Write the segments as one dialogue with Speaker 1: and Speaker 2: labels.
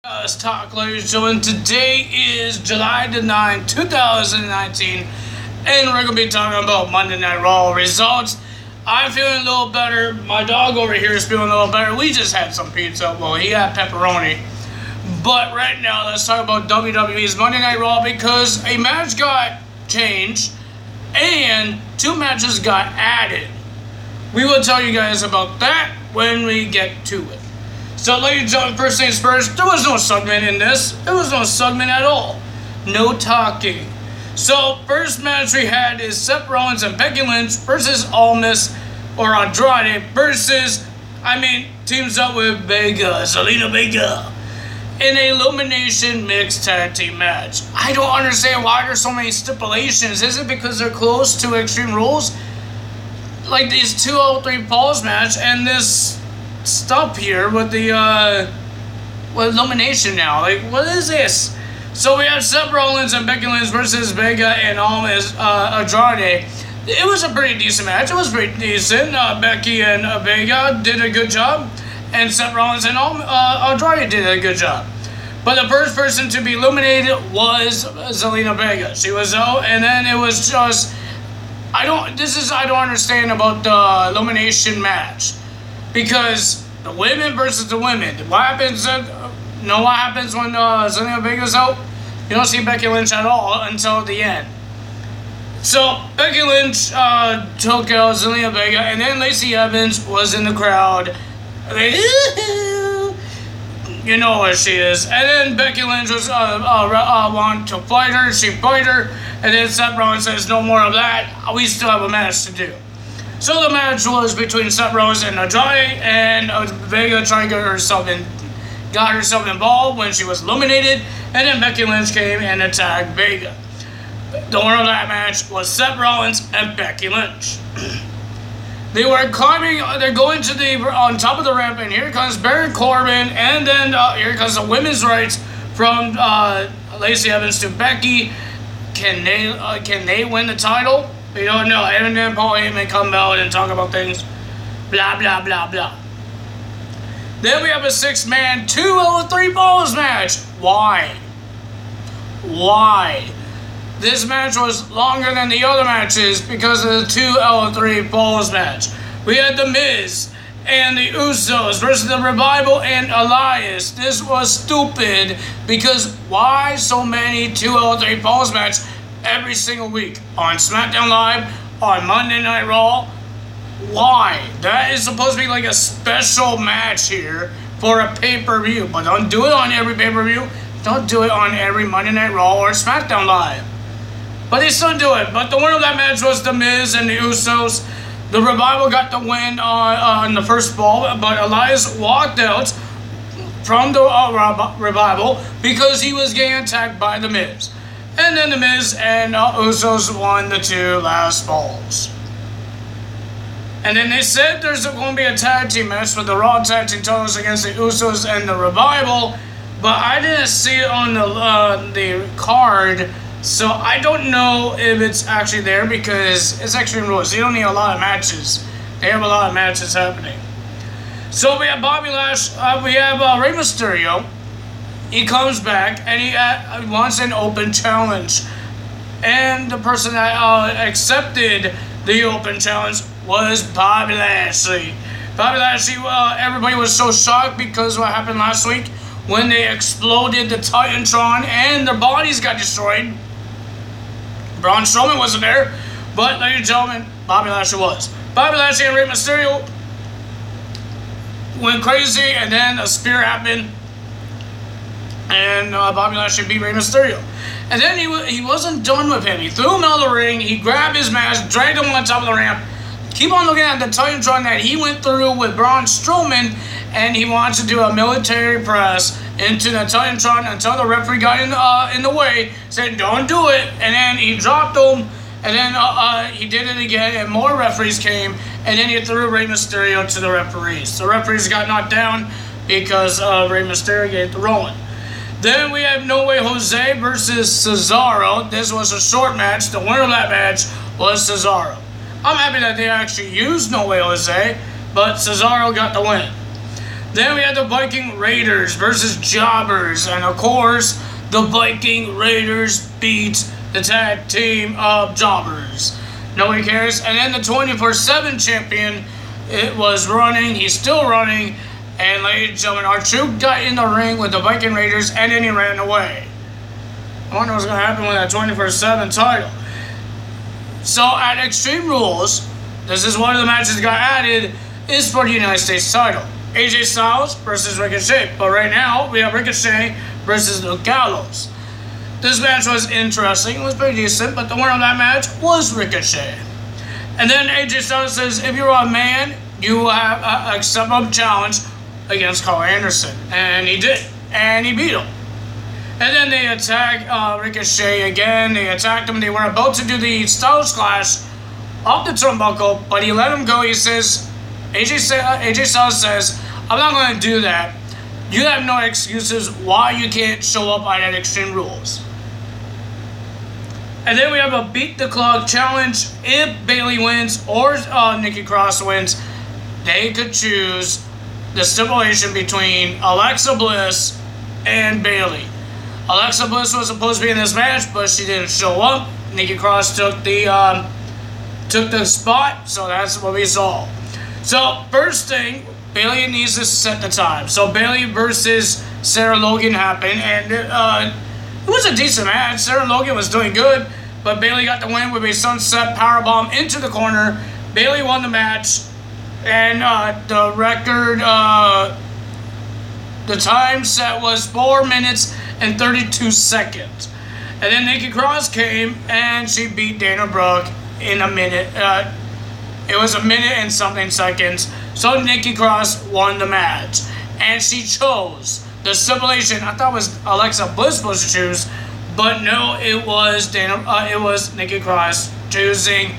Speaker 1: Let's talk, ladies and gentlemen. Today is July the 9th, 2019, and we're going to be talking about Monday Night Raw results. I'm feeling a little better. My dog over here is feeling a little better. We just had some pizza. Well, he had pepperoni. But right now, let's talk about WWE's Monday Night Raw because a match got changed and 2 matches got added. We will tell you guys about that when we get to it. So, ladies and gentlemen, first things first, there was no segment in this. There was no segment at all. No talking. So, first match we had is Seth Rollins and Becky Lynch versus Almas or Andrade versus, teams up with Zelina Vega in a elimination mixed tag team match. I don't understand why there's so many stipulations. Is it because they're close to Extreme Rules? Like these 203 Falls match and this stuff here with the elimination now. Like, what is this? So we have Seth Rollins and Becky Lynch versus Vega and Almas Andrade. It was a pretty decent match. It was pretty decent. Becky and Vega did a good job, and Seth Rollins and Andrade did a good job. But the first person to be eliminated was Zelina Vega. She was out, and then it was just I don't understand about the elimination match. Because the women versus the women. What happens when Zelina Vega's out? You don't see Becky Lynch at all until the end. So Becky Lynch took out Zelina Vega, and then Lacey Evans was in the crowd. You know what she is. And then Becky Lynch was want to fight her. She fight her, and then Seth Rollins says, "No more of that. We still have a match to do." So the match was between Seth Rollins and Andrade, and Vega tried to got herself involved when she was eliminated, and then Becky Lynch came and attacked Vega. The winner of that match was Seth Rollins and Becky Lynch. They were climbing, they're going to on top of the ramp, and here comes Baron Corbin, and then here comes the women's rights from Lacey Evans to Becky. Can they win the title? We don't know. And then Paul Heyman come out and talk about things. Blah, blah, blah, blah. Then we have a 6-man 203 Falls match. Why? This match was longer than the other matches because of the 203 Falls match. We had The Miz and the Usos versus the Revival and Elias. This was stupid because why so many 203 Falls matches every single week on SmackDown Live, on Monday Night Raw? Why? That is supposed to be like a special match here for a pay-per-view, but don't do it on every pay-per-view. Don't do it on every Monday Night Raw or SmackDown Live. But they still do it. But the winner of that match was The Miz and the Usos. The Revival got the win on the first fall, but Elias walked out from the Revival because he was getting attacked by The Miz. And then The Miz and Usos won the 2 last falls. And then they said there's going to be a tag team match for the Raw Tag Team titles against the Usos and the Revival, but I didn't see it on the card, so I don't know if it's actually there because it's Extreme Rules. You don't need a lot of matches. They have a lot of matches happening. So we have Bobby Lash. We have Rey Mysterio. He comes back and he wants an open challenge. And the person that accepted the open challenge was Bobby Lashley. Bobby Lashley, everybody was so shocked because of what happened last week when they exploded the Titantron and their bodies got destroyed. Braun Strowman wasn't there, but ladies and gentlemen, Bobby Lashley was. Bobby Lashley and Rey Mysterio went crazy, and then a spear happened. And Bobby Lashley beat Rey Mysterio. And then he wasn't done with him. He threw him out of the ring. He grabbed his mask, dragged him on top of the ramp. Keep on looking at the Titantron that he went through with Braun Strowman. And he wants to do a military press into the Titantron until the referee got in the way. Said, don't do it. And then he dropped him. And then he did it again. And more referees came. And then he threw Rey Mysterio to the referees. The referees got knocked down because Rey Mysterio gave the Rollins. Then we have No Way Jose versus Cesaro. This was a short match. The winner of that match was Cesaro. I'm happy that they actually used No Way Jose, but Cesaro got the win. Then we had the Viking Raiders versus Jobbers, and of course, the Viking Raiders beat the tag team of Jobbers. Nobody cares. And then the 24/7 champion, it was running. He's still running. And ladies and gentlemen, R-Truth got in the ring with the Viking Raiders, and then he ran away. I wonder what's going to happen with that 24/7 title. So at Extreme Rules, this is one of the matches that got added, is for the United States title. AJ Styles versus Ricochet. But right now, we have Ricochet versus Luke Gallows. This match was interesting. It was pretty decent, but the winner of that match was Ricochet. And then AJ Styles says, if you're a man, you will have accept a challenge against Carl Anderson. And he did. And he beat him. And then they attack Ricochet again. They attacked him. They were about to do the Styles Clash off the turnbuckle, but he let him go. He says, AJ Styles says, I'm not going to do that. You have no excuses why you can't show up at Extreme Rules. And then we have a Beat the Clock challenge. If Bayley wins or Nikki Cross wins, they could choose the stipulation between Alexa Bliss and Bayley. Alexa Bliss was supposed to be in this match, but she didn't show up. Nikki Cross took the spot, so that's what we saw. So first thing, Bayley needs to set the time. So Bayley versus Sarah Logan happened, and it was a decent match. Sarah Logan was doing good, but Bayley got the win with a sunset powerbomb into the corner. Bayley won the match, and the record, the time set was 4 minutes and 32 seconds. And then Nikki Cross came, and she beat Dana Brooke in a minute. It was a minute and something seconds. So Nikki Cross won the match. And she chose the stipulation. I thought it was Alexa Bliss supposed to choose. But no, it was Nikki Cross choosing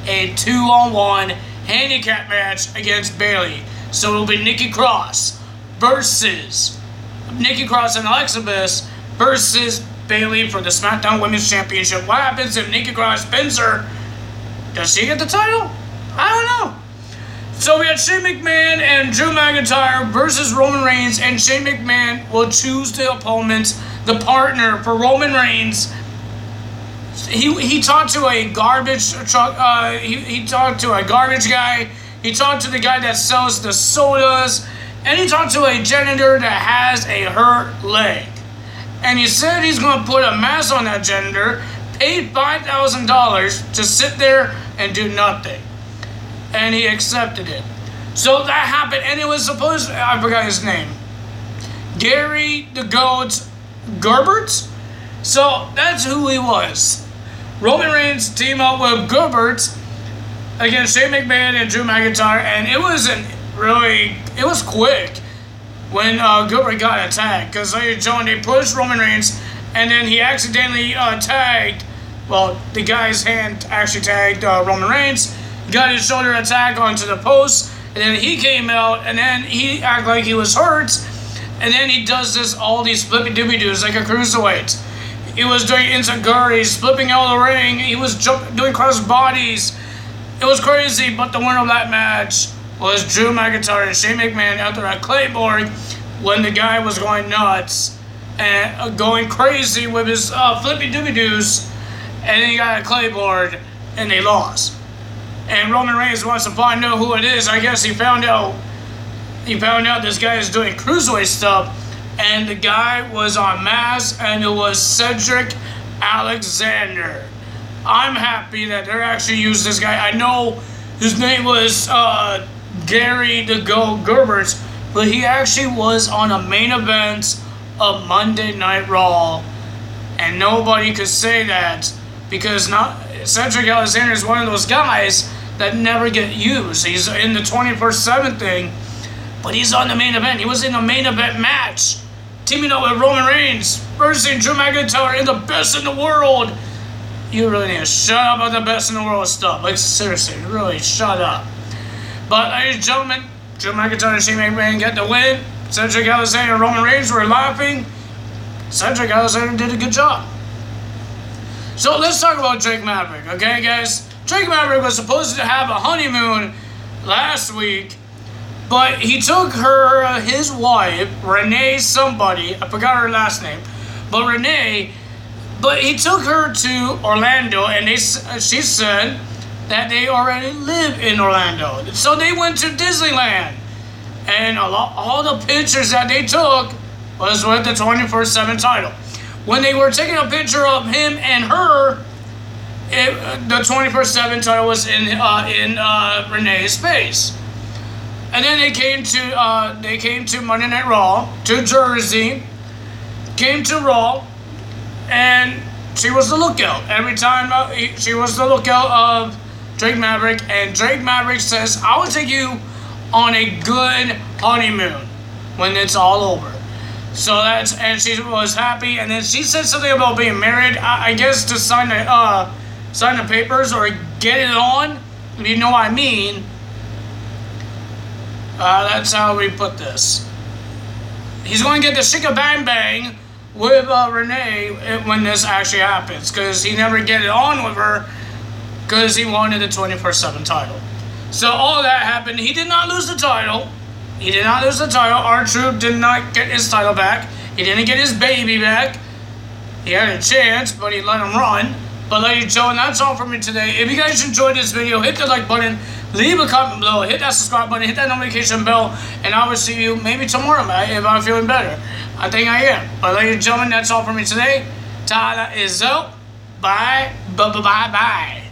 Speaker 1: a 2-on-1 handicap match against Bayley. So it'll be Nikki Cross versus Nikki Cross and Alexa Bliss versus Bayley for the SmackDown Women's Championship. What happens if Nikki Cross pins her? Does she get the title? I don't know. So we had Shane McMahon and Drew McIntyre versus Roman Reigns, and Shane McMahon will choose the opponent, the partner for Roman Reigns. He talked to a garbage truck. He talked to a garbage guy. He talked to the guy that sells the sodas, and he talked to a janitor that has a hurt leg. And he said he's going to put a mask on that janitor, paid $5,000 to sit there and do nothing. And he accepted it. So that happened, and it was supposed to, I forgot his name. Gary the Goat Gerbert? So that's who he was. Roman Reigns teamed up with Gerbert against Shane McMahon and Drew McIntyre, and it was quick when Gerbert got attacked, because they pushed Roman Reigns, and then he accidentally tagged, well, the guy's hand actually tagged Roman Reigns, got his shoulder attack onto the post, and then he came out, and then he acted like he was hurt, and then he does all these flippy-doobie-doos like a cruiserweight. He was doing enziguris, flipping out of the ring, he was doing cross bodies. It was crazy, but the winner of that match was Drew McIntyre and Shane McMahon after a Claymore when the guy was going nuts and going crazy with his flippy-doobie-doos, and then he got a Claymore and they lost. And Roman Reigns wants to find out who it is. I guess he found out this guy is doing cruiserweight stuff, and the guy was on mask, and it was Cedric Alexander. I'm happy that they're actually using this guy. I know his name was Gary the Goat Gerbert, but he actually was on a main event of Monday Night Raw, and nobody could say that because Cedric Alexander is one of those guys that never get used. He's in the 24/7 thing, but he's on the main event. He was in a main event match, teaming up with Roman Reigns versus Drew McIntyre in the best in the world. You really need to shut up about the best in the world stuff. Like, seriously, really shut up. But, ladies and gentlemen, Drew McIntyre and Shane McMahon get the win. Cedric Alexander and Roman Reigns were laughing. Cedric Alexander did a good job. So, let's talk about Drake Maverick, okay, guys? Drake Maverick was supposed to have a honeymoon last week, But he took his wife, Renee somebody, I forgot her last name, but Renee, but he took her to Orlando, and she said that they already live in Orlando. So they went to Disneyland. And all the pictures that they took was with the 24/7 title. When they were taking a picture of him and her, the 24/7 title was in Renee's face. And then they came to Monday Night Raw, to Jersey, came to Raw, and she was the lookout. Every time she was the lookout of Drake Maverick, and Drake Maverick says, "I will take you on a good honeymoon when it's all over." So and she was happy, and then she said something about being married, I guess to sign the papers or get it on, if you know what I mean. That's how we put this. He's going to get the shika bang bang with Renee when this actually happens, because he never get it on with her because he wanted the 24/7 title. So all that happened. He did not lose the title. He did not lose the title. R-Truth did not get his title back. He didn't get his baby back. He had a chance, but he let him run. But ladies and gentlemen, that's all from me today. If you guys enjoyed this video, hit the like button, leave a comment below, hit that subscribe button, hit that notification bell, and I will see you maybe tomorrow if I'm feeling better. I think I am. But ladies and gentlemen, that's all from me today. Tyler is out. Bye. Bye.